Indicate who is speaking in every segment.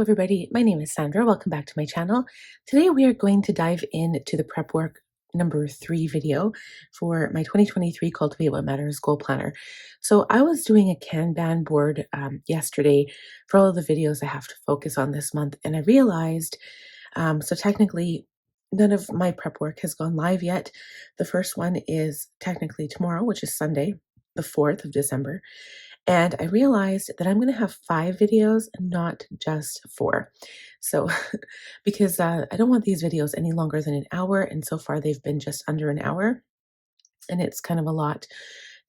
Speaker 1: everybody. My name is Sandra. Welcome back to my channel. Today we are going to dive into the prep work number 3 video for my 2023 Cultivate What Matters Goal Planner. So I was doing a Kanban board yesterday for all of the videos I have to focus on this month, and I realized, so technically none of my prep work has gone live yet. The first one is technically tomorrow, which is Sunday, the 4th of December. And I realized that I'm going to have 5 videos, not just 4. So, because I don't want these videos any longer than an hour, and so far they've been just under an hour, and it's kind of a lot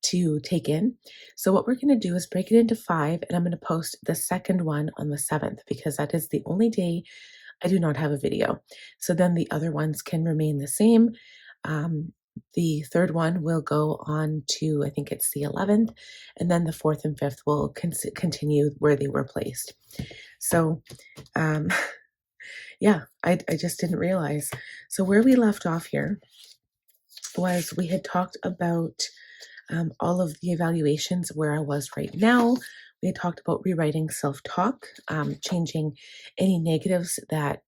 Speaker 1: to take in. So, what we're going to do is break it into 5, and I'm going to post the second one on the 7th because that is the only day I do not have a video. So then the other ones can remain the same. The third one will go on to, I think it's the 11th, and then the 4th and 5th will continue where they were placed. So, um, yeah, I just didn't realize. So where we left off here was we had talked about all of the evaluations where I was right now. We had talked about rewriting self-talk, changing any negatives that,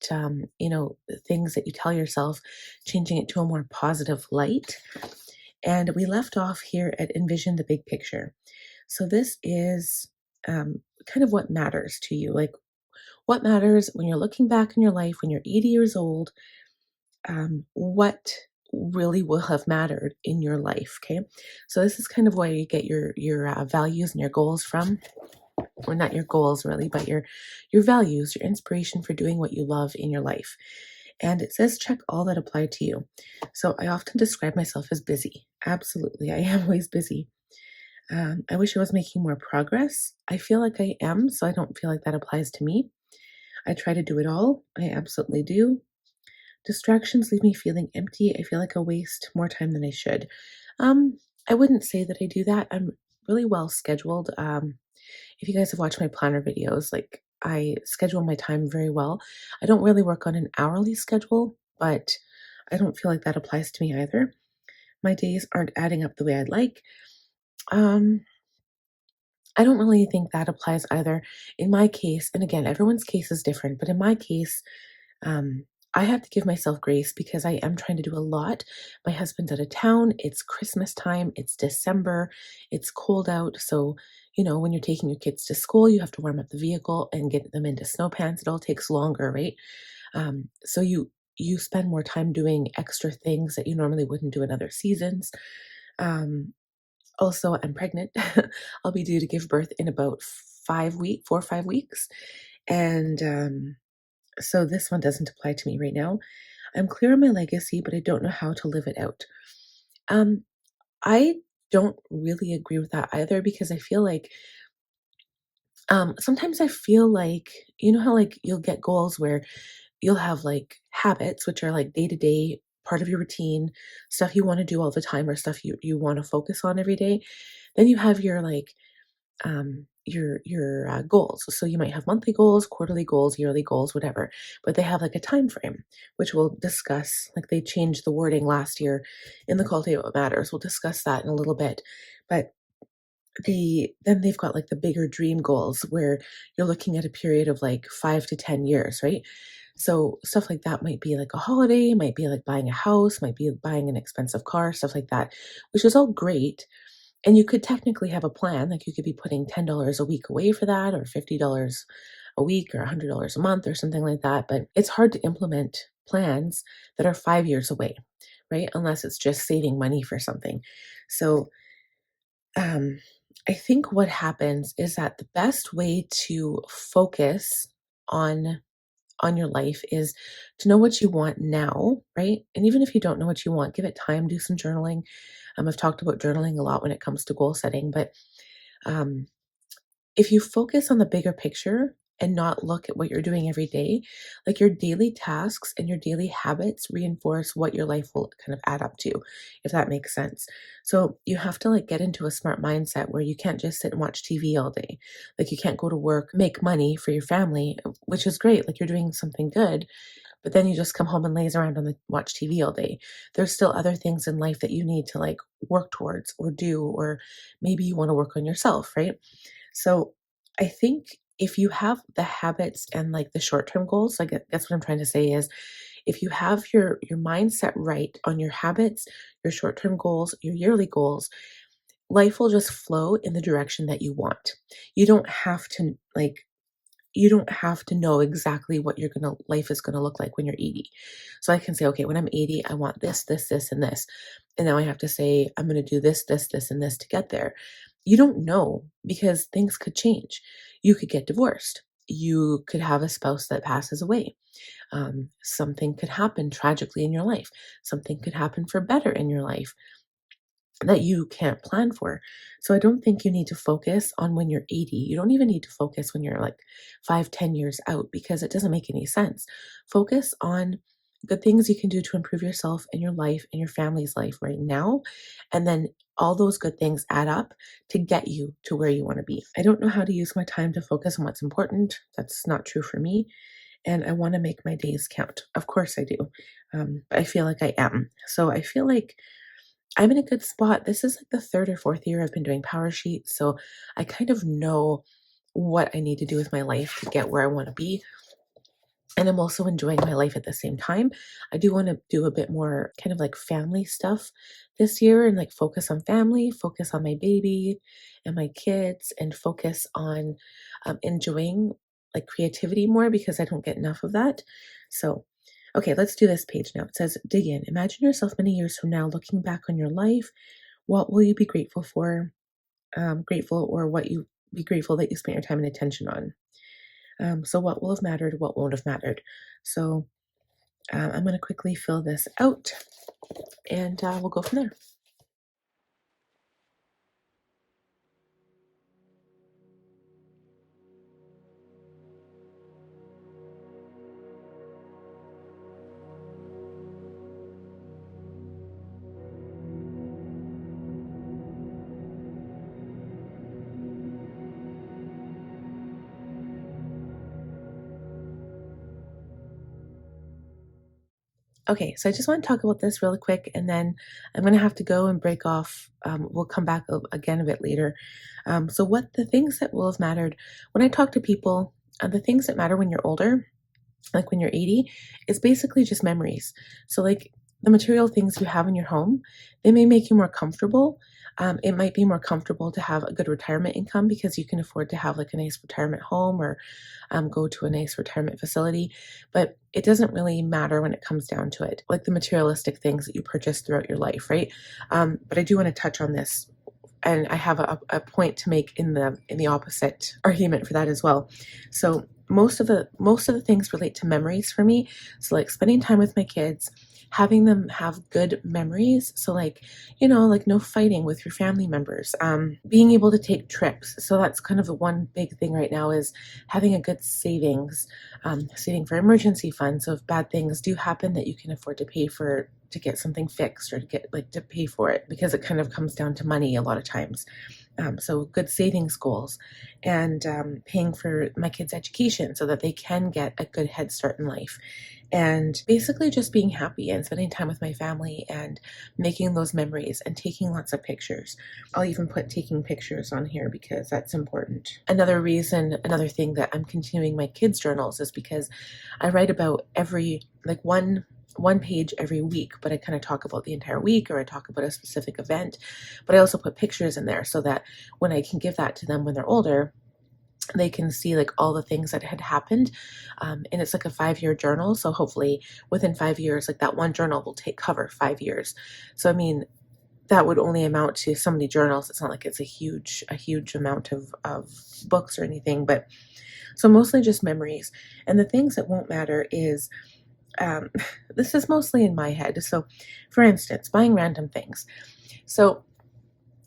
Speaker 1: things that you tell yourself, changing it to a more positive light. And we left off here at envision the big picture. So this is kind of what matters to you. Like what matters when you're looking back in your life, when you're 80 years old, what really will have mattered in your life. Okay. So this is kind of where you get your values and your goals from, or not your goals really, but your values, your inspiration for doing what you love in your life. And it says check all that apply to you. So I often describe myself as busy. Absolutely. I am always busy. I wish I was making more progress. I feel like I am, so I don't feel like that applies to me. I try to do it all. I absolutely do. Distractions leave me feeling empty. I feel like I waste more time than I should. I wouldn't say that I do that. I'm really well scheduled. If you guys have watched my planner videos, like I schedule my time very well. I don't really work on an hourly schedule, but I don't feel like that applies to me either. My days aren't adding up the way I'd like. I don't really think that applies either. In my case, and again, everyone's case is different, but in my case, um, I have to give myself grace because I am trying to do a lot. My husband's out of town. It's Christmas time. It's December. It's cold out. So, when you're taking your kids to school, you have to warm up the vehicle and get them into snow pants. It all takes longer, right? So you spend more time doing extra things that you normally wouldn't do in other seasons. Also, I'm pregnant. I'll be due to give birth in about 4 or 5 weeks. And so this one doesn't apply to me right now. I'm clear on my legacy, but I don't know how to live it out. Um, I don't really agree with that either because I feel like sometimes I feel like, how like you'll get goals where you'll have like habits, which are like day to day part of your routine, stuff you want to do all the time or stuff you want to focus on every day. Then you have your like your goals. So you might have monthly goals, quarterly goals, yearly goals, whatever, but they have like a time frame, which we'll discuss. Like they changed the wording last year in the Cultivate What Matters. We'll discuss that in a little bit. But then they've got like the bigger dream goals where you're looking at a period of like 5 to 10 years, right? So stuff like that might be like a holiday, might be like buying a house, might be buying an expensive car, stuff like that, which is all great. And you could technically have a plan, like you could be putting $10 a week away for that, or $50 a week, or $100 a month, or something like that. But it's hard to implement plans that are 5 years away, right? Unless it's just saving money for something. So, um, I think what happens is that the best way to focus on your life is to know what you want now, right? And even if you don't know what you want, give it time, do some journaling. I've talked about journaling a lot when it comes to goal setting, but um, if you focus on the bigger picture and not look at what you're doing every day, like your daily tasks and your daily habits reinforce what your life will kind of add up to, if that makes sense. So you have to like get into a smart mindset where you can't just sit and watch TV all day. Like you can't go to work, make money for your family, which is great. Like you're doing something good, but then you just come home and laze around on the watch TV all day. There's still other things in life that you need to like work towards or do, or maybe you want to work on yourself, right? So I think if you have the habits and like the short-term goals, like that's what I'm trying to say is if you have your mindset right on your habits, your short-term goals, your yearly goals, life will just flow in the direction that you want. You don't have to you don't have to know exactly what life is gonna look like when you're 80. So I can say, okay, when I'm 80, I want this, this, this, and this. And now I have to say, I'm gonna do this, this, this, and this to get there. You don't know because things could change. You could get divorced. You could have a spouse that passes away. Something could happen tragically in your life. Something could happen for better in your life that you can't plan for. So I don't think you need to focus on when you're 80. You don't even need to focus when you're like 5, 10 years out because it doesn't make any sense. Focus on the things you can do to improve yourself and your life and your family's life right now. And then all those good things add up to get you to where you want to be. I don't know how to use my time to focus on what's important. That's not true for me. And I want to make my days count. Of course I do. But I feel like I am. So I feel like I'm in a good spot. This is like the third or fourth year I've been doing Powersheets, so I kind of know what I need to do with my life to get where I want to be. And I'm also enjoying my life at the same time. I do want to do a bit more kind of like family stuff this year and like focus on family, focus on my baby and my kids, and focus on enjoying like creativity more because I don't get enough of that. So, okay, let's do this page now. It says, dig in. Imagine yourself many years from now looking back on your life. What will you be grateful for? Grateful, or what you be grateful that you spent your time and attention on? So what will have mattered, what won't have mattered. So I'm going to quickly fill this out and we'll go from there. Okay, so I just want to talk about this really quick, and then I'm going to have to go and break off. We'll come back again a bit later. So what the things that will have mattered when I talk to people, the things that matter when you're older, like when you're 80, is basically just memories. So like the material things you have in your home, they may make you more comfortable. It might be more comfortable to have a good retirement income because you can afford to have like a nice retirement home or go to a nice retirement facility. But it doesn't really matter when it comes down to it, like the materialistic things that you purchase throughout your life, right? But I do want to touch on this, and I have a point to make in the opposite argument for that as well. So most of the things relate to memories for me. So like spending time with my kids, having them have good memories. So like, like no fighting with your family members, being able to take trips. So that's kind of the one big thing right now is having a good savings, saving for emergency funds. So if bad things do happen that you can afford to pay for, to get something fixed or to get like to pay for it, because it kind of comes down to money a lot of times. So good savings goals, and paying for my kids' education so that they can get a good head start in life, and basically just being happy and spending time with my family and making those memories and taking lots of pictures. I'll even put taking pictures on here because that's important. Another thing that I'm continuing my kids' journals is because I write about every like one page every week, but I kind of talk about the entire week or I talk about a specific event. But I also put pictures in there so that when I can give that to them when they're older, they can see like all the things that had happened. And it's like a 5-year journal. So hopefully within 5 years, like that one journal will cover 5 years. So I mean, that would only amount to so many journals. It's not like it's a huge amount of books or anything, but so mostly just memories. And the things that won't matter is this is mostly in my head. So, for instance, buying random things. So,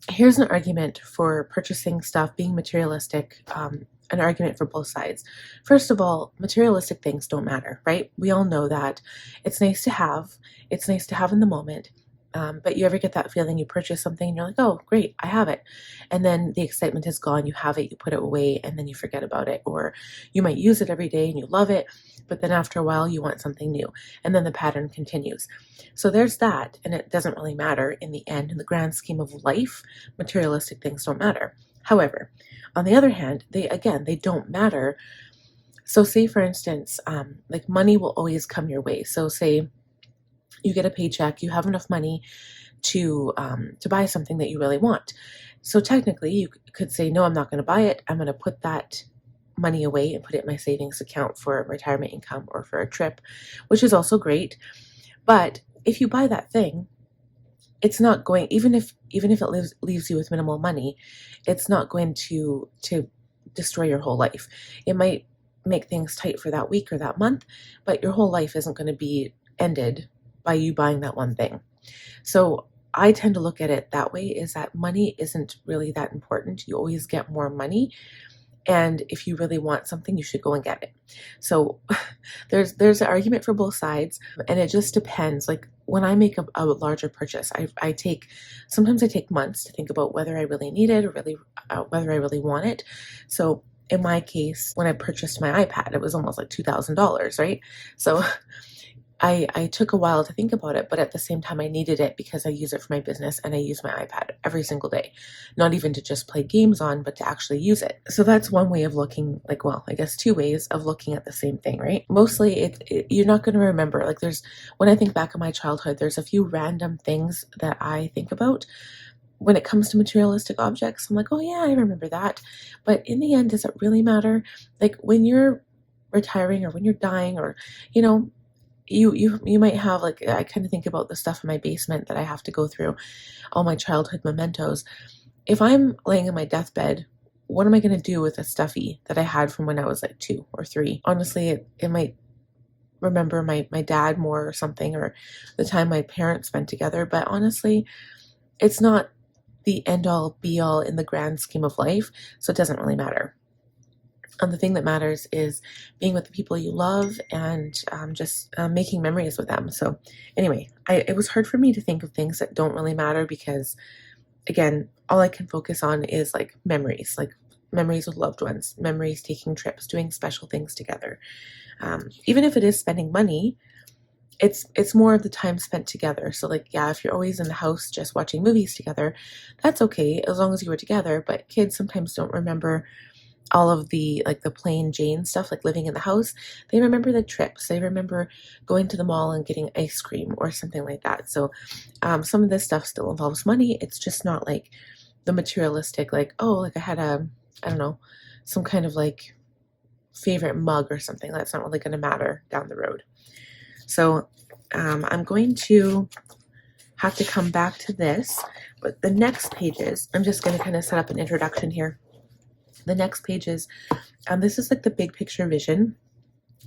Speaker 1: here's an argument for purchasing stuff, being materialistic, an argument for both sides. First of all, materialistic things don't matter, right? We all know that. It's nice to have. It's nice to have in the moment. But you ever get that feeling you purchase something and you're like, oh, great, I have it. And then the excitement is gone. You have it, you put it away, and then you forget about it. Or you might use it every day and you love it, but then after a while you want something new. And then the pattern continues. So there's that. And it doesn't really matter in the end. In the grand scheme of life, materialistic things don't matter. However, on the other hand, they don't matter. So say for instance, like money will always come your way. So say you get a paycheck, you have enough money to buy something that you really want. So technically, you could say, no, I'm not going to buy it. I'm going to put that money away and put it in my savings account for retirement income or for a trip, which is also great. But if you buy that thing, it's not going, even if it leaves you with minimal money, it's not going to destroy your whole life. It might make things tight for that week or that month, but your whole life isn't going to be ended by you buying that one thing. So I tend to look at it that way, is that money isn't really that important. You always get more money. And if you really want something, you should go and get it. So there's an argument for both sides, and it just depends. Like when I make a larger purchase, I take sometimes I take months to think about whether I really need it or really whether I really want it. So in my case, when I purchased my iPad, it was almost like $2,000, right? So I took a while to think about it, but at the same time, I needed it because I use it for my business and I use my iPad every single day. Not even to just play games on, but to actually use it. So that's one way of looking, like, well, I guess two ways of looking at the same thing, right? Mostly, you're not going to remember. Like, when I think back on my childhood, there's a few random things that I think about. When it comes to materialistic objects, I'm like, oh yeah, I remember that. But in the end, does it really matter? Like, when you're retiring or when you're dying or, you know, you might have, like, I kind of think about the stuff in my basement that I have to go through, all my childhood mementos. If I'm laying in my deathbed, what am I going to do with a stuffy that I had from when I was like 2 or 3? Honestly, it might remember my dad more or something, or the time my parents spent together. But honestly, it's not the end all be all in the grand scheme of life, so it doesn't really matter. And the thing that matters is being with the people you love and just making memories with them. So anyway, it was hard for me to think of things that don't really matter because, again, all I can focus on is like memories with loved ones, memories taking trips, doing special things together. Even if it is spending money, it's more of the time spent together. So like, yeah, if you're always in the house just watching movies together, that's okay as long as you were together. But kids sometimes don't remember all of the, like, the plain Jane stuff, like living in the house. They remember the trips. They remember going to the mall and getting ice cream or something like that. So some of this stuff still involves money. It's just not like the materialistic, like, oh, like I had I don't know, some kind of like favorite mug or something. That's not really going to matter down the road. So I'm going to have to come back to this, but the next pages, I'm just going to kind of set up an introduction here. The next pages, this is like the big picture vision.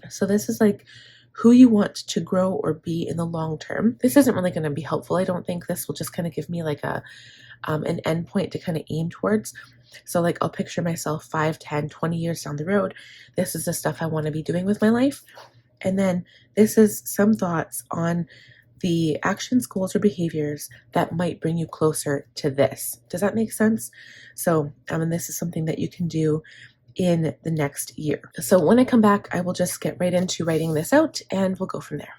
Speaker 1: So this is like who you want to grow or be in the long term. This isn't really going to be helpful. I don't think this will just kind of give me like an end point to kind of aim towards. So like I'll picture myself 5, 10, 20 years down the road. This is the stuff I want to be doing with my life. And then this is some thoughts on the actions, goals, or behaviors that might bring you closer to this. Does that make sense? So, and this is something that you can do in the next year. So when I come back, I will just get right into writing this out and we'll go from there.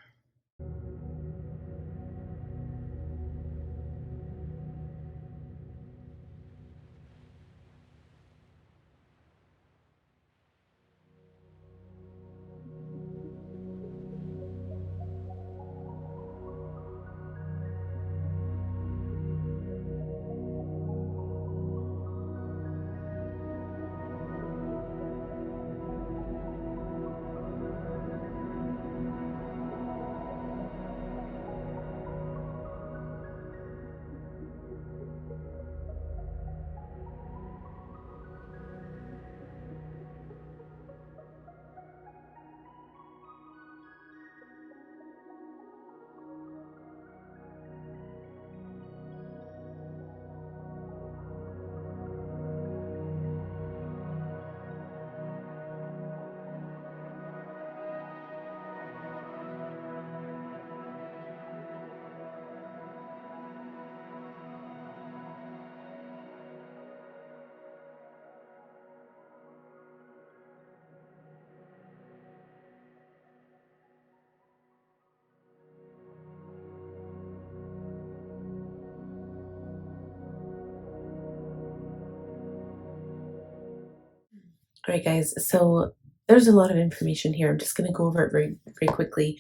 Speaker 1: All right, guys, so there's a lot of information here. I'm just going to go over it very, very quickly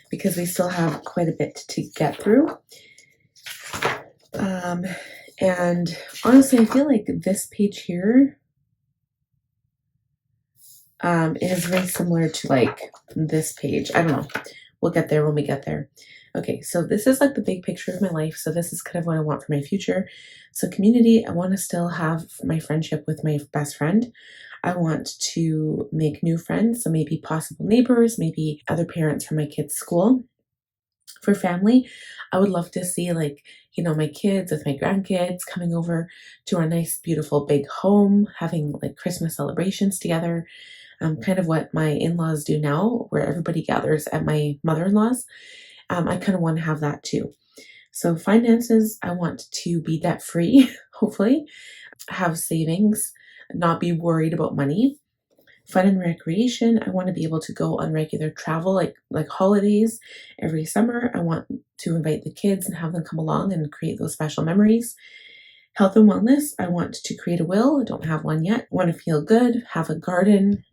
Speaker 1: because we still have quite a bit to get through. Um, and honestly, I feel like this page here is very similar to like this page. I don't know. We'll get there when we get there. Okay, so this is like the big picture of my life. So this is kind of what I want for my future. So community, I want to still have my friendship with my best friend. I want to make new friends, so maybe possible neighbors, maybe other parents from my kids' school. For family, I would love to see like, my kids with my grandkids coming over to our nice, beautiful big home, having like Christmas celebrations together. Kind of what my in-laws do now, where everybody gathers at my mother-in-law's. I kind of want to have that too. So finances, I want to be debt-free, hopefully, have savings, not be worried about money. Fun and recreation, I want to be able to go on regular travel, like holidays every summer. I want to invite the kids and have them come along and create those special memories. Health and wellness, I want to create a will. I don't have one yet. I want to feel good, have a garden,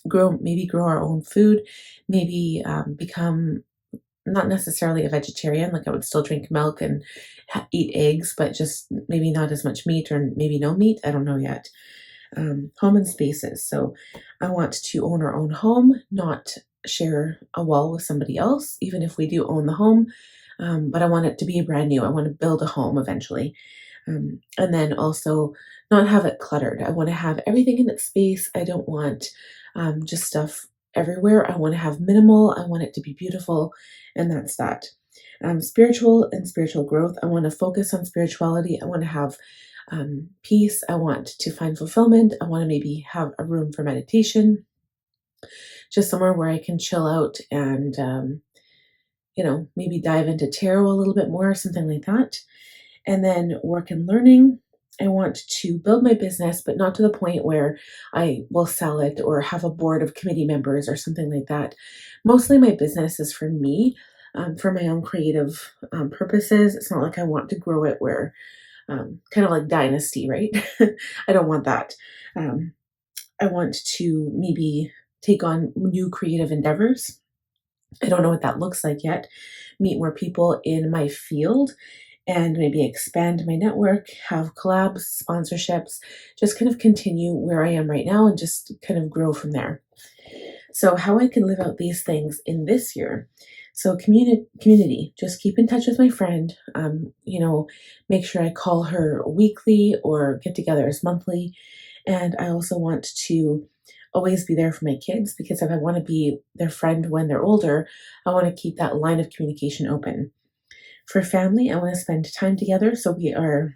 Speaker 1: maybe grow our own food, maybe become not necessarily a vegetarian, like I would still drink milk and eat eggs, but just maybe not as much meat or maybe no meat. I don't know yet. Home and spaces. So I want to own our own home, not share a wall with somebody else, even if we do own the home. But I want it to be brand new. I want to build a home eventually. And then also not have it cluttered. I want to have everything in its space. I don't want just stuff everywhere. I want to have minimal. I want it to be beautiful. And that's that. Spiritual and spiritual growth. I want to focus on spirituality. I want to have peace. I want to find fulfillment. I want to maybe have a room for meditation, just somewhere where I can chill out and, maybe dive into tarot a little bit more, something like that. And then work and learning. I want to build my business, but not to the point where I will sell it or have a board of committee members or something like that. Mostly my business is for me, for my own creative purposes. It's not like I want to grow it where kind of like dynasty, right? I don't want that. I want to maybe take on new creative endeavors. I don't know what that looks like yet. Meet more people in my field and maybe expand my network, have collabs, sponsorships, just kind of continue where I am right now and just kind of grow from there. So how I can live out these things in this year. So community, just keep in touch with my friend. Make sure I call her weekly or get togethers monthly. And I also want to always be there for my kids because if I want to be their friend when they're older, I want to keep that line of communication open. For family, I want to spend time together. So we are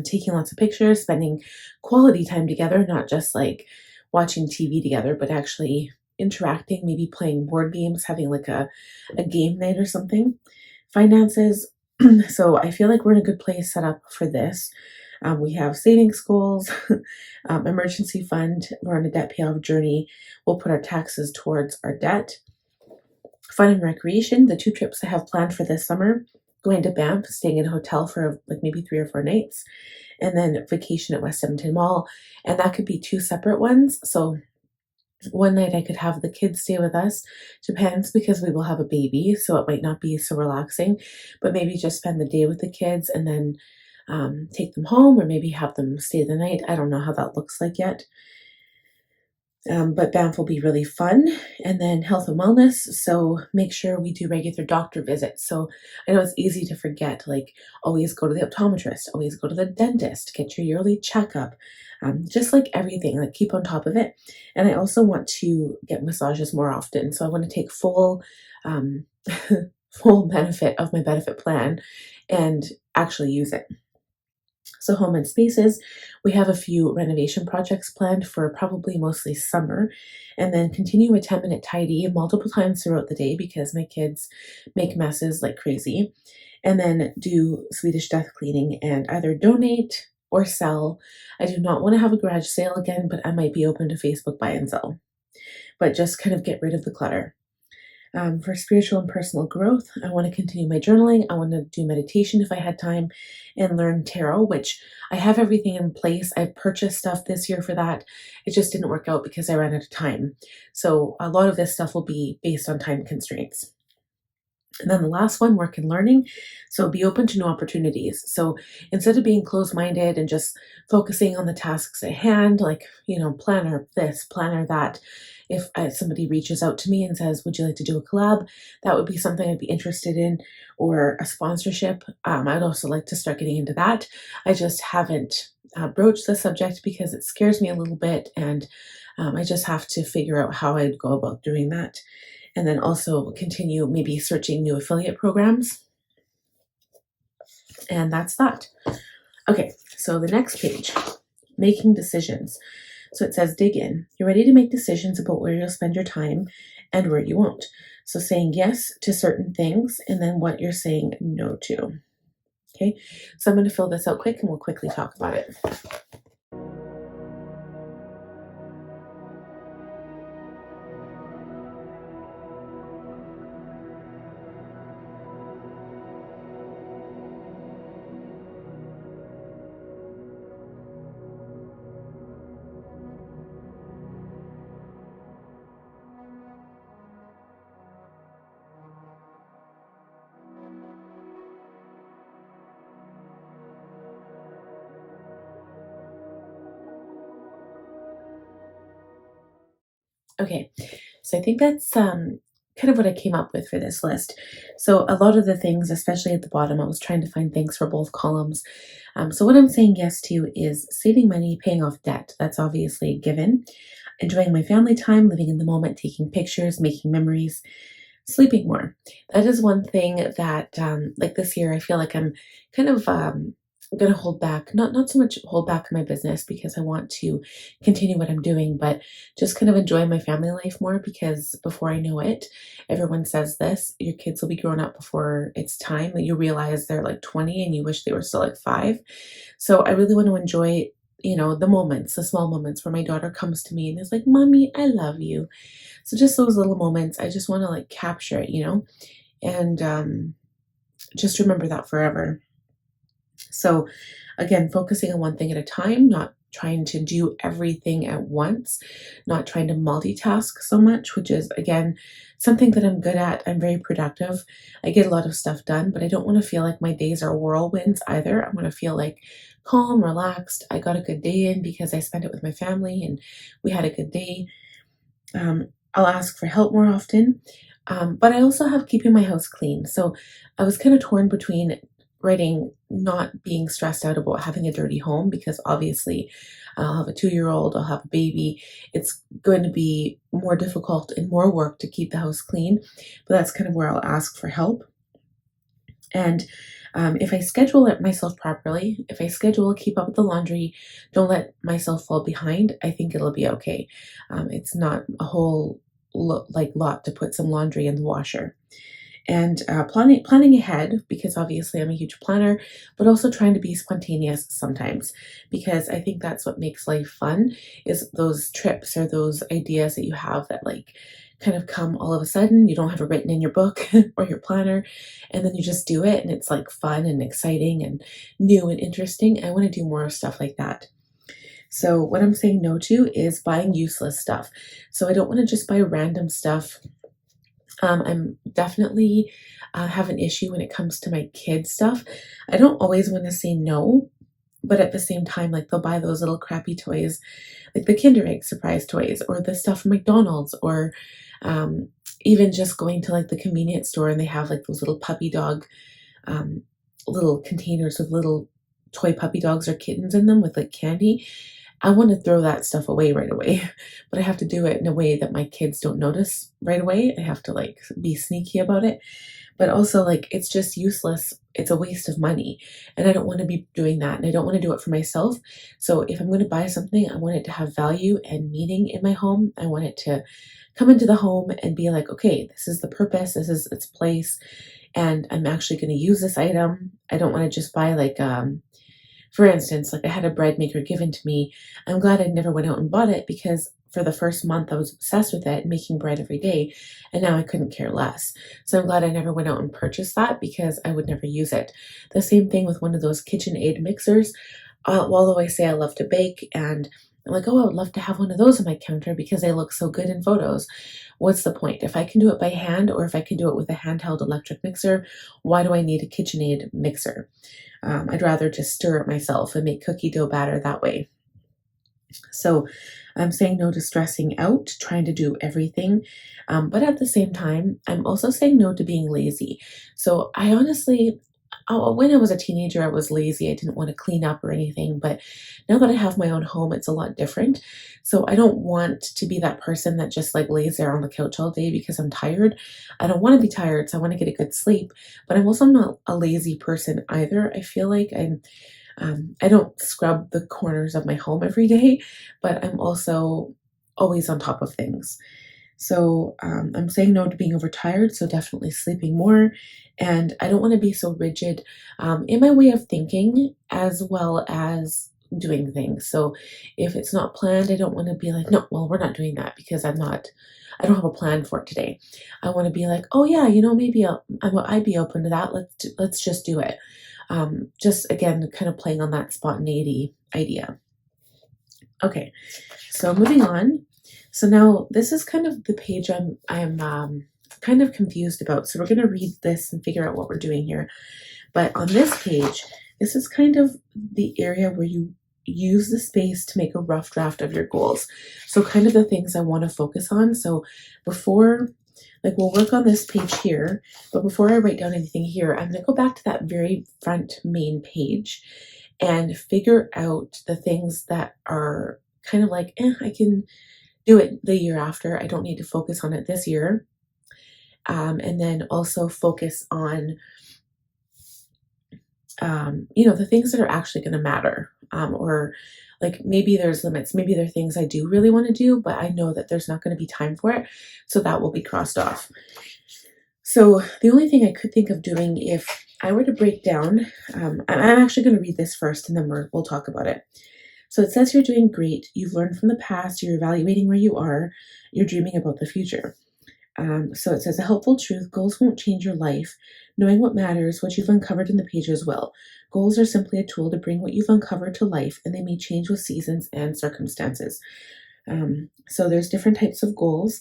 Speaker 1: taking lots of pictures, spending quality time together, not just like watching TV together, but actually interacting, maybe playing board games, having like a game night or something. Finances. So I feel like we're in a good place set up for this. We have savings goals, emergency fund. We're on a debt payoff journey. We'll put our taxes towards our debt. Fun and recreation, the 2 trips I have planned for this summer, going to Banff, staying in a hotel for like maybe 3 or 4 nights, and then vacation at West Edmonton Mall. And that could be 2 separate ones. So one night I could have the kids stay with us. Depends because we will have a baby, so it might not be so relaxing, but maybe just spend the day with the kids and then take them home or maybe have them stay the night. I don't know how that looks like yet. But Banff will be really fun. And then health and wellness. So make sure we do regular doctor visits. So I know it's easy to forget, like always go to the optometrist, always go to the dentist, get your yearly checkup. Just like everything, like keep on top of it. And I also want to get massages more often. So I want to take full, full benefit of my benefit plan and actually use it. So home and spaces, we have a few renovation projects planned for probably mostly summer, and then continue a 10-minute tidy multiple times throughout the day because my kids make messes like crazy, and then do Swedish death cleaning and either donate or sell. I do not want to have a garage sale again, but I might be open to Facebook buy and sell, but just kind of get rid of the clutter. For spiritual and personal growth, I want to continue my journaling. I want to do meditation if I had time and learn tarot, which I have everything in place. I purchased stuff this year for that. It just didn't work out because I ran out of time. So a lot of this stuff will be based on time constraints. And then the last one, work and learning. So be open to new opportunities. So instead of being closed minded and just focusing on the tasks at hand, like, planner this, planner that, if somebody reaches out to me and says, would you like to do a collab? That would be something I'd be interested in, or a sponsorship. I'd also like to start getting into that. I just haven't broached the subject because it scares me a little bit. And I just have to figure out how I'd go about doing that. And then also continue maybe searching new affiliate programs. And that's that. Okay, so the next page, making decisions. So it says, dig in. You're ready to make decisions about where you'll spend your time and where you won't. So saying yes to certain things and then what you're saying no to. Okay, so I'm going to fill this out quick and we'll quickly talk about it. Okay, so I think that's kind of what I came up with for this list. So a lot of the things, especially at the bottom, I was trying to find things for both columns. So what I'm saying yes to is saving money, paying off debt. That's obviously a given. Enjoying my family time, living in the moment, taking pictures, making memories, sleeping more. That is one thing that, like this year, I feel like I'm kind of going to hold back, not so much hold back my business because I want to continue what I'm doing, but just kind of enjoy my family life more, because before I know it, everyone says this, your kids will be grown up before it's time that you realize they're like 20 and you wish they were still like 5. So I really want to enjoy, the moments, the small moments where my daughter comes to me and is like, Mommy, I love you. So just those little moments, I just want to like capture it, and just remember that forever. So again, focusing on one thing at a time, not trying to do everything at once, not trying to multitask so much, which is again something that I'm good at. I'm very productive. I get a lot of stuff done, but I don't want to feel like my days are whirlwinds either. I want to feel like calm, relaxed. I got a good day in because I spent it with my family and we had a good day. I'll ask for help more often. But I also have keeping my house clean. So I was kind of torn between writing not being stressed out about having a dirty home, because obviously I'll have a 2-year-old, I'll have a baby. It's going to be more difficult and more work to keep the house clean. But that's kind of where I'll ask for help. And if I schedule it myself properly, if I schedule, keep up with the laundry, don't let myself fall behind, I think it'll be okay. It's not a whole lot to put some laundry in the washer. And planning ahead, because obviously I'm a huge planner, but also trying to be spontaneous sometimes, because I think that's what makes life fun, is those trips or those ideas that you have that like kind of come all of a sudden. You don't have it written in your book or your planner, and then you just do it and it's like fun and exciting and new and interesting. I want to do more stuff like that. So what I'm saying no to is buying useless stuff. So I don't want to just buy random stuff. I'm definitely have an issue when it comes to my kids' stuff. I don't always want to say no, but at the same time, like they'll buy those little crappy toys, like the Kinder Egg surprise toys, or the stuff from McDonald's, or even just going to like the convenience store and they have like those little puppy dog um, little containers with little toy puppy dogs or kittens in them with like candy. I want to throw that stuff away right away, but I have to do it in a way that my kids don't notice right away. I have to like be sneaky about it, but also like it's just useless. It's a waste of money, and I don't want to be doing that, and I don't want to do it for myself. So if I'm going to buy something, I want it to have value and meaning in my home. I want it to come into the home and be like, okay, this is the purpose, this is its place, and I'm actually going to use this item. I don't want to just buy like for instance, like I had a bread maker given to me. I'm glad I never went out and bought it because for the first month, I was obsessed with it, making bread every day, and now I couldn't care less. So I'm glad I never went out and purchased that because I would never use it. The same thing with one of those KitchenAid mixers. Although I say I love to bake and I'm like, oh, I would love to have one of those on my counter because they look so good in photos. What's the point? If I can do it by hand or if I can do it with a handheld electric mixer, why do I need a KitchenAid mixer? I'd rather just stir it myself and make cookie dough batter that way. So I'm saying no to stressing out, trying to do everything. But at the same time, I'm also saying no to being lazy. So I honestly, when I was a teenager, I was lazy. I didn't want to clean up or anything. But now that I have my own home, it's a lot different. So I don't want to be that person that just like lays there on the couch all day because I'm tired. I don't want to be tired, so I want to get a good sleep. But I'm also not a lazy person either. I feel like I don't scrub the corners of my home every day, but I'm also always on top of things. So I'm saying no to being overtired, so definitely sleeping more. And I don't want to be so rigid in my way of thinking as well as doing things. So if it's not planned, I don't want to be like, no, well, we're not doing that because I don't have a plan for it today. I want to be like, oh yeah, maybe I'd be open to that. Let's just do it. Just again, kind of playing on that spontaneity idea. Okay, so moving on. So now this is kind of the page I'm kind of confused about. So we're going to read this and figure out what we're doing here. But on this page, this is kind of the area where you use the space to make a rough draft of your goals. So kind of the things I want to focus on. So before, like we'll work on this page here, but before I write down anything here, I'm going to go back to that very front main page and figure out the things that are kind of like, I can do it the year after. I don't need to focus on it this year. And then also focus on, the things that are actually going to matter. Or like maybe there's limits. Maybe there are things I do really want to do, but I know that there's not going to be time for it. So that will be crossed off. So the only thing I could think of doing if I were to break down, I'm actually going to read this first and then we'll talk about it. So it says you're doing great. You've learned from the past. You're evaluating where you are. You're dreaming about the future. So it says a helpful truth. Goals won't change your life. Knowing what matters, what you've uncovered in the pages will. Goals are simply a tool to bring what you've uncovered to life, and they may change with seasons and circumstances. So there's different types of goals.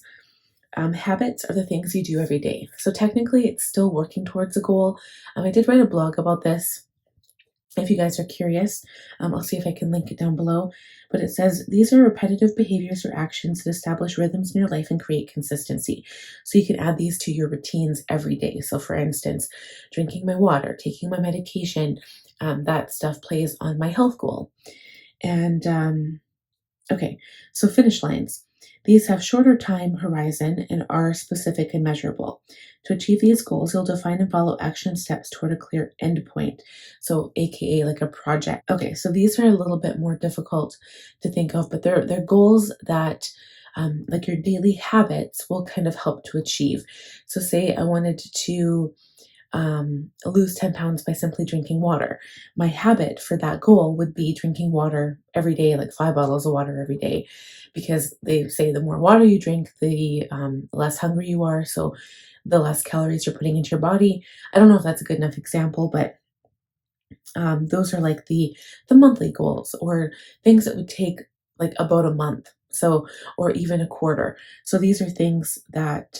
Speaker 1: Habits are the things you do every day. So technically, it's still working towards a goal. I did write a blog about this. If you guys are curious, I'll see if I can link it down below. But it says, these are repetitive behaviors or actions that establish rhythms in your life and create consistency. So you can add these to your routines every day. So for instance, drinking my water, taking my medication, that stuff plays on my health goal. And okay, so finish lines. These have shorter time horizon and are specific and measurable. To achieve these goals, you'll define and follow action steps toward a clear endpoint. So AKA like a project. Okay, so these are a little bit more difficult to think of, but they're goals that like your daily habits will kind of help to achieve. So say I wanted to lose 10 pounds by simply drinking water. My habit for that goal would be drinking water every day, like 5 bottles of water every day, because they say the more water you drink, the less hungry you are. So the less calories you're putting into your body. I don't know if that's a good enough example, but those are like the monthly goals or things that would take like about a month. So, or even a quarter. So these are things that,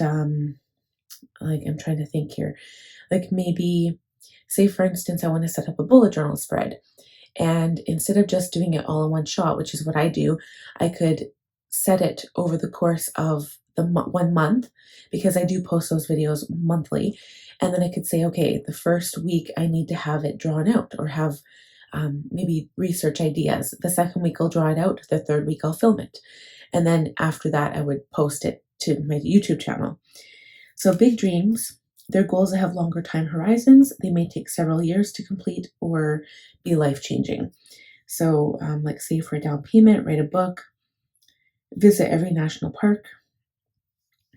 Speaker 1: like I'm trying to think here. Like maybe, say for instance, I want to set up a bullet journal spread. And instead of just doing it all in one shot, which is what I do, I could set it over the course of the 1 month because I do post those videos monthly. And then I could say, okay, the first week I need to have it drawn out or have maybe research ideas. The second week I'll draw it out. The third week I'll film it. And then after that, I would post it to my YouTube channel. So big dreams, they're goals that have longer time horizons. They may take several years to complete or be life-changing. So like save for a down payment, write a book, visit every national park.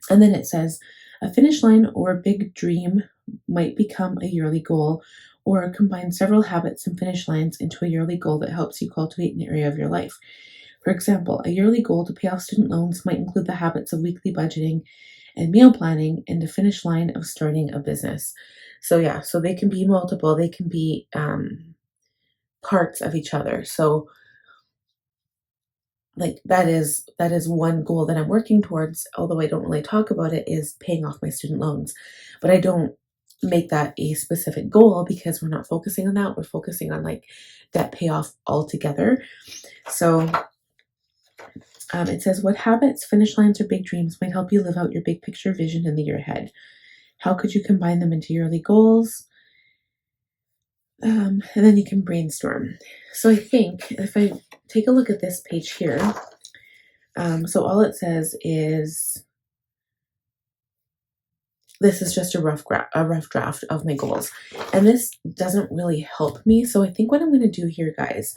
Speaker 1: And then it says a finish line or a big dream might become a yearly goal or combine several habits and finish lines into a yearly goal that helps you cultivate an area of your life. For example, a yearly goal to pay off student loans might include the habits of weekly budgeting and meal planning and the finish line of starting a business. So yeah, so they can be multiple, they can be parts of each other. So like that is one goal that I'm working towards, although I don't really talk about it, is paying off my student loans. But I don't make that a specific goal because we're not focusing on that. We're focusing on like debt payoff altogether. So it says, what habits, finish lines, or big dreams might help you live out your big picture vision in the year ahead? How could you combine them into yearly goals? And then you can brainstorm. So I think if I take a look at this page here, so all it says is this is just a rough draft of my goals, and this doesn't really help me. So I think what I'm going to do here, guys,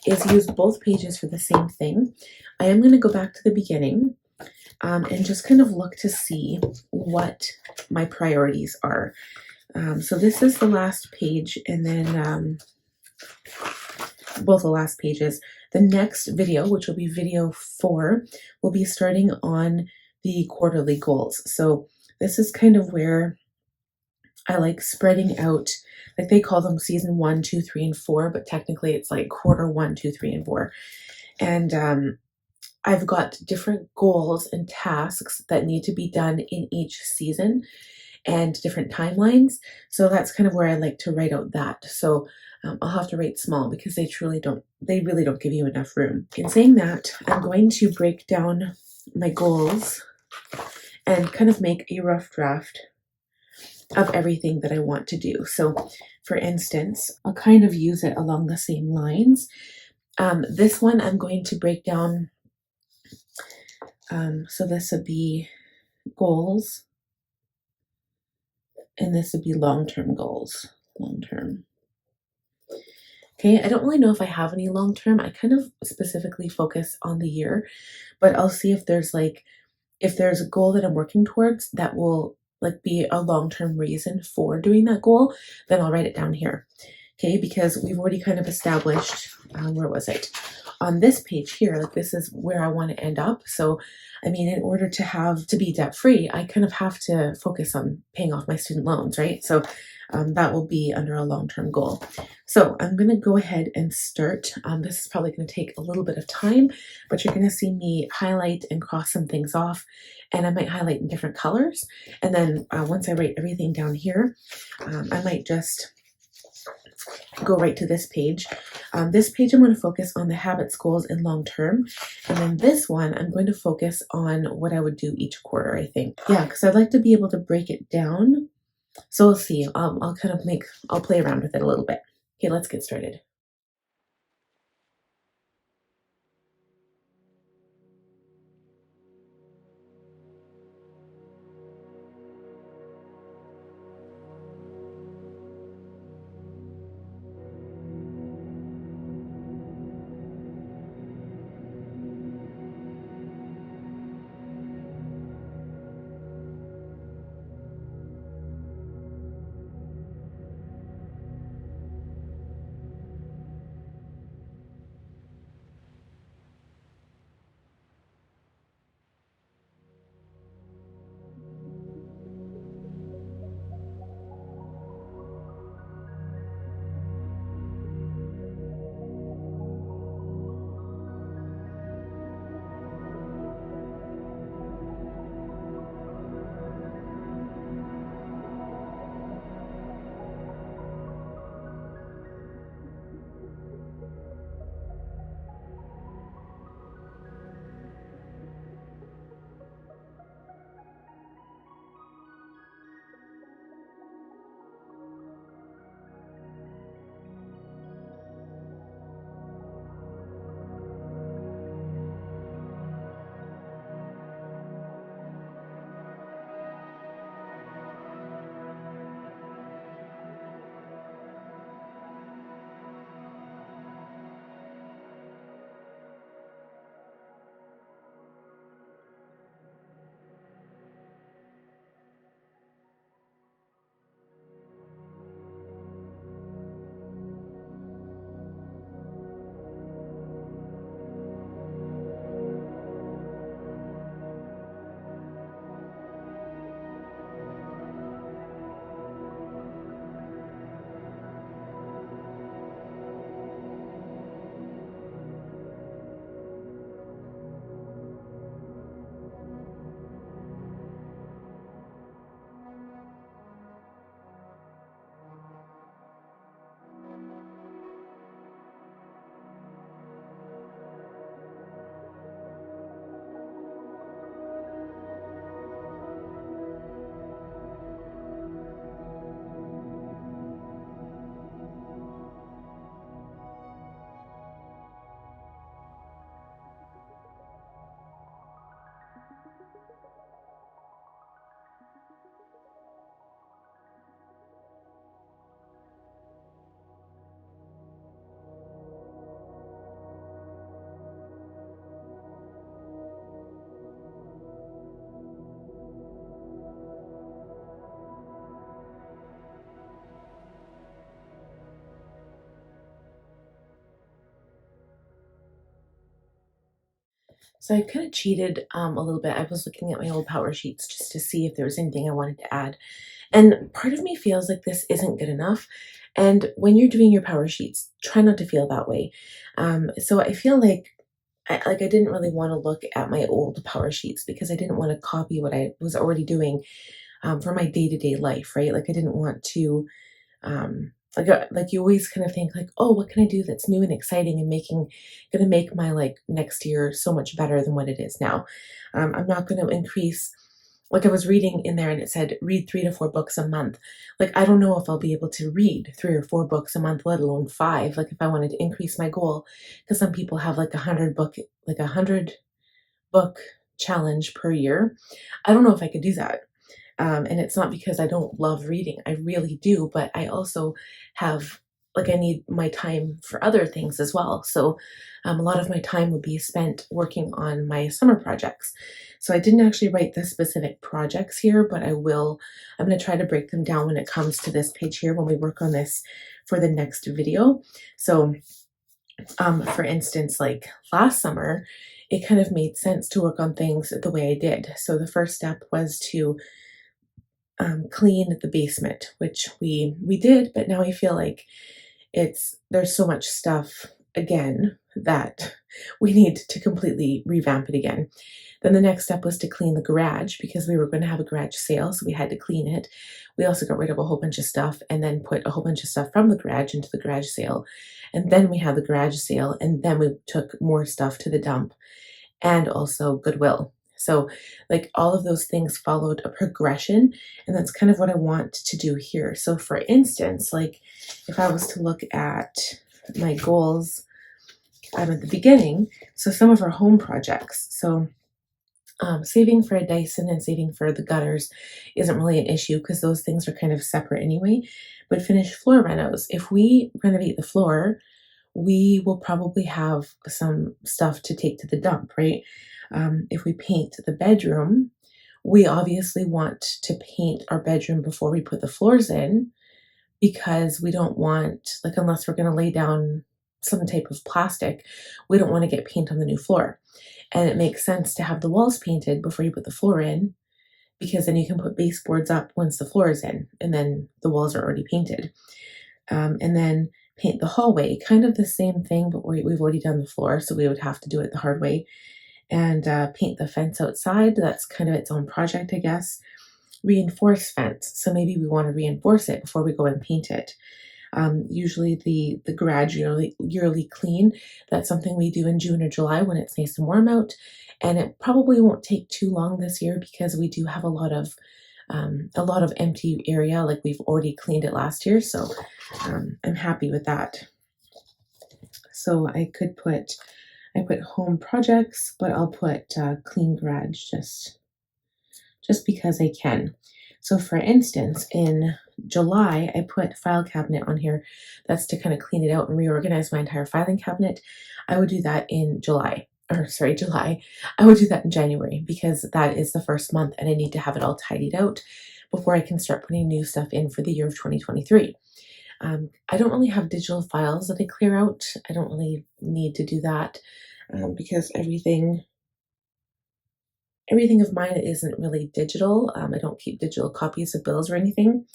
Speaker 1: is use both pages for the same thing. I am going to go back to the beginning and just kind of look to see what my priorities are. So this is the last page, and then both the last pages. The next video, which will be video 4, will be starting on the quarterly goals. So this is kind of where I like spreading out, like they call them season 1, 2, 3, and 4, but technically it's like quarter 1, 2, 3, and 4. And I've got different goals and tasks that need to be done in each season and different timelines. So that's kind of where I like to write out that. So I'll have to write small because they really don't give you enough room. In saying that, I'm going to break down my goals and kind of make a rough draft of everything that I want to do. So for instance, I'll kind of use it along the same lines. This one I'm going to break down. So this would be goals, and this would be long-term goals. Long-term. Okay, I don't really know if I have any long-term. I kind of specifically focus on the year, but I'll see if there's a goal that I'm working towards that will like be a long-term reason for doing that goal, then I'll write it down here. Okay, because we've already kind of established, where was it? On this page here, like this is where I want to end up. So, I mean, in order to be debt free, I kind of have to focus on paying off my student loans, right? So that will be under a long-term goal. So I'm going to go ahead and start. This is probably going to take a little bit of time, but you're going to see me highlight and cross some things off, and I might highlight in different colors. And then once I write everything down here, I might just go right to this page. This page I'm going to focus on the habits, goals, and long term. And then this one I'm going to focus on what I would do each quarter, I think. Yeah, because I'd like to be able to break it down. So we'll see. I'll play around with it a little bit. Okay, let's get started. So I kind of cheated a little bit. I was looking at my old power sheets just to see if there was anything I wanted to add. And part of me feels like this isn't good enough. And when you're doing your power sheets, try not to feel that way. So I feel like I didn't really want to look at my old power sheets because I didn't want to copy what I was already doing for my day-to-day life, right? Like I didn't want to like you always kind of think like, oh, what can I do that's new and exciting and gonna make my like next year so much better than what it is now. I'm not gonna increase, like I was reading in there and it said read 3 to 4 books a month. Like I don't know if I'll be able to read 3 or 4 books a month, let alone five. Like if I wanted to increase my goal, because some people have like 100 book, like 100 book challenge per year. I don't know if I could do that. And it's not because I don't love reading. I really do, but I also have, like, I need my time for other things as well. So a lot of my time would be spent working on my summer projects. So I didn't actually write the specific projects here, but I will. I'm going to try to break them down when it comes to this page here when we work on this for the next video. So, for instance, like last summer, it kind of made sense to work on things the way I did. So the first step was to clean the basement, which we did, but now I feel like there's so much stuff again that we need to completely revamp it again. Then the next step was to clean the garage because we were going to have a garage sale, so we had to clean it. We also got rid of a whole bunch of stuff and then put a whole bunch of stuff from the garage into the garage sale. And then we had the garage sale and then we took more stuff to the dump and also Goodwill. So, like, all of those things followed a progression, and that's kind of what I want to do here. So, for instance, like, if I was to look at my goals at the beginning, so some of our home projects, so saving for a Dyson and saving for the gutters isn't really an issue because those things are kind of separate anyway. But finish floor renos, if we renovate the floor, we will probably have some stuff to take to the dump, right? If we paint the bedroom, we obviously want to paint our bedroom before we put the floors in because we don't want, like, unless we're going to lay down some type of plastic, we don't want to get paint on the new floor. And it makes sense to have the walls painted before you put the floor in because then you can put baseboards up once the floor is in and then the walls are already painted. And then paint the hallway, kind of the same thing, but we've already done the floor, so we would have to do it the hard way. And paint the fence outside. That's kind of its own project, I guess. Reinforce fence. So maybe we want to reinforce it before we go and paint it. Usually the garage yearly clean. That's something we do in June or July when it's nice and warm out. And it probably won't take too long this year because we do have a lot of empty area. Like we've already cleaned it last year, so I'm happy with that. So I put home projects, but I'll put clean garage just because I can. So for instance, in July, I put file cabinet on here. That's to kind of clean it out and reorganize my entire filing cabinet. I would do that in July. I would do that in January because that is the first month and I need to have it all tidied out before I can start putting new stuff in for the year of 2023. I don't really have digital files that I clear out. I don't really need to do that because everything of mine isn't really digital. I don't keep digital copies of bills or anything.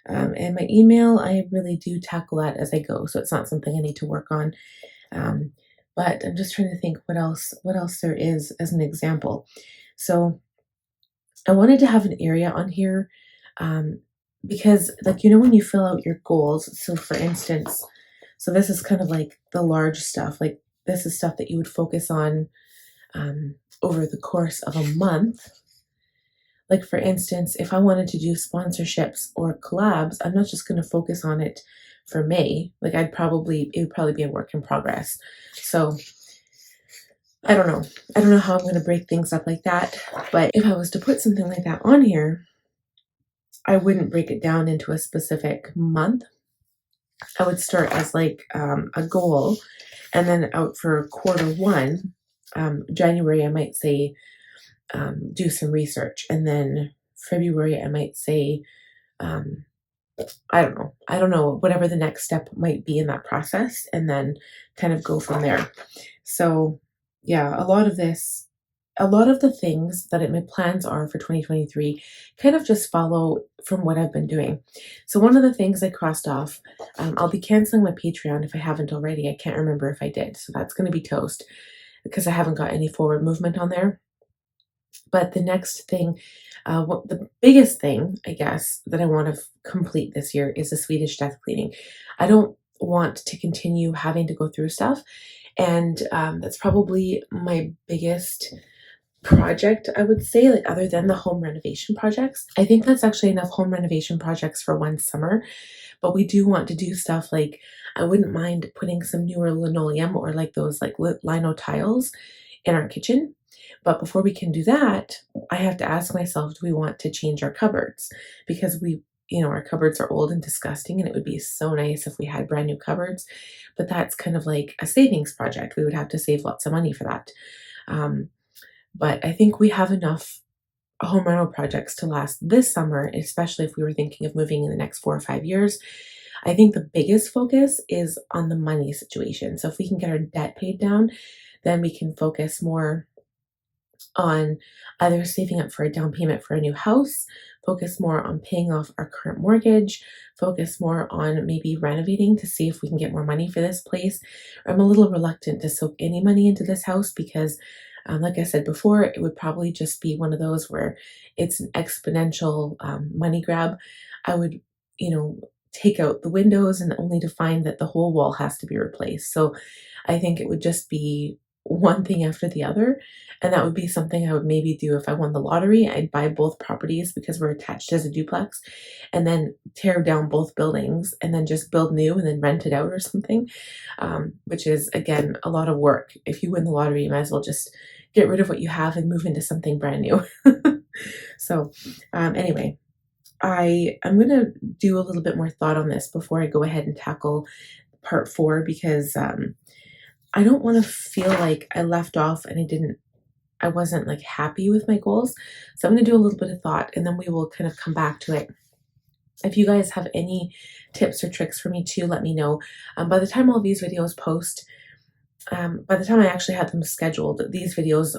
Speaker 1: And my email, I really do tackle that as I go, so it's not something I need to work on. But I'm just trying to think what else there is as an example. So I wanted to have an area on here because, like, when you fill out your goals, so for instance, so this is kind of like the large stuff, like this is stuff that you would focus on over the course of a month. Like for instance, if I wanted to do sponsorships or collabs, I'm not just going to focus on it for May. Like it would probably be a work in progress. So I don't know how I'm going to break things up like that. But if I was to put something like that on here, I wouldn't break it down into a specific month. I would start as like a goal, and then out for Q1, January, I might say do some research, and then February, I might say I don't know, whatever the next step might be in that process, and then kind of go from there. So yeah, a lot of this a lot of the things that my plans are for 2023 kind of just follow from what I've been doing. So one of the things I crossed off, I'll be canceling my Patreon if I haven't already. I can't remember if I did. So that's going to be toast because I haven't got any forward movement on there. But the next thing, the biggest thing, I guess, that I want to complete this year is the Swedish death cleaning. I don't want to continue having to go through stuff. And that's probably my biggest project, I would say, like other than the home renovation projects. I think that's actually enough home renovation projects for one summer, but we do want to do stuff like I wouldn't mind putting some newer linoleum or like those like lino tiles in our kitchen. But before we can do that, I have to ask myself, do we want to change our cupboards? Because our cupboards are old and disgusting, and it would be so nice if we had brand new cupboards. But that's kind of like a savings project. We would have to save lots of money for that. But I think we have enough home rental projects to last this summer, especially if we were thinking of moving in the next 4 or 5 years. I think the biggest focus is on the money situation. So if we can get our debt paid down, then we can focus more on either saving up for a down payment for a new house, focus more on paying off our current mortgage, focus more on maybe renovating to see if we can get more money for this place. I'm a little reluctant to soak any money into this house because, like I said before, it would probably just be one of those where it's an exponential money grab. I would, take out the windows and only to find that the whole wall has to be replaced. So I think it would just be one thing after the other. And that would be something I would maybe do if I won the lottery. I'd buy both properties because we're attached as a duplex and then tear down both buildings and then just build new and then rent it out or something, which is, again, a lot of work. If you win the lottery, you might as well just get rid of what you have and move into something brand new. So anyway, I'm going to do a little bit more thought on this before I go ahead and tackle part 4 because I don't want to feel like I left off and I wasn't like happy with my goals. So I'm going to do a little bit of thought and then we will kind of come back to it. If you guys have any tips or tricks for me too, let me know. By the time all these videos post, by the time I actually have them scheduled, these videos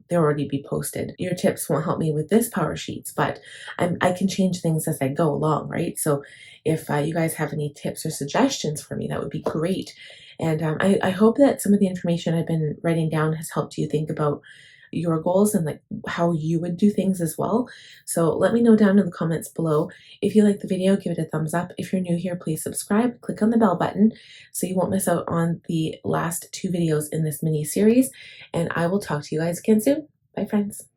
Speaker 1: they'll already be posted. Your tips won't help me with this Powersheets, but I can change things as I go along, right? So if you guys have any tips or suggestions for me, that would be great. And I hope that some of the information I've been writing down has helped you think about your goals and like how you would do things as well. So let me know down in the comments below. If you like the video, give it a thumbs up. If you're new here, please subscribe, click on the bell button so you won't miss out on the last 2 videos in this mini series. And I will talk to you guys again soon. Bye friends.